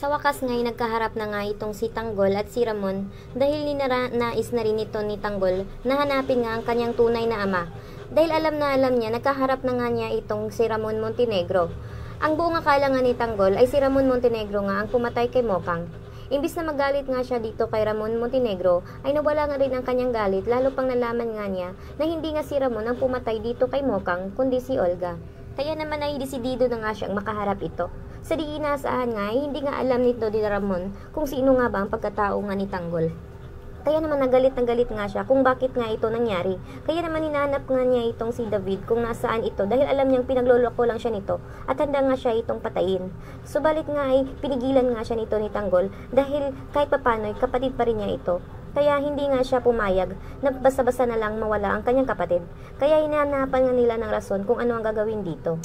Sa wakas nga'y nagkaharap na nga itong si Tanggol at si Ramon dahil ninanais na rin ito ni Tanggol na hanapin nga ang kanyang tunay na ama. Dahil alam na alam niya, nagkaharap na nga niya itong si Ramon Montenegro. Ang buong akala nga ni Tanggol ay si Ramon Montenegro nga ang pumatay kay Mokang. Imbis na magalit nga siya dito kay Ramon Montenegro, ay nawala nga rin ang kanyang galit lalo pang nalaman nga niya na hindi nga si Ramon ang pumatay dito kay Mokang kundi si Olga. Kaya naman ay desidido na nga siyang makaharap ito. Sa di inaasahan nga ay hindi nga alam nito ni Ramon kung sino nga ba ang pagkatao nga ni Tanggol. Kaya naman nagalit nga siya kung bakit nga ito nangyari. Kaya naman hinahanap nga niya itong si David kung nasaan ito dahil alam niyang pinagloloko lang siya nito at handa nga siya itong patayin. Subalit nga ay pinigilan nga siya nito ni Tanggol dahil kahit papano'y kapatid pa rin niya ito. Kaya hindi nga siya pumayag na basta-basta na lang mawala ang kanyang kapatid. Kaya hinahanapan nga nila ng rason kung ano ang gagawin dito.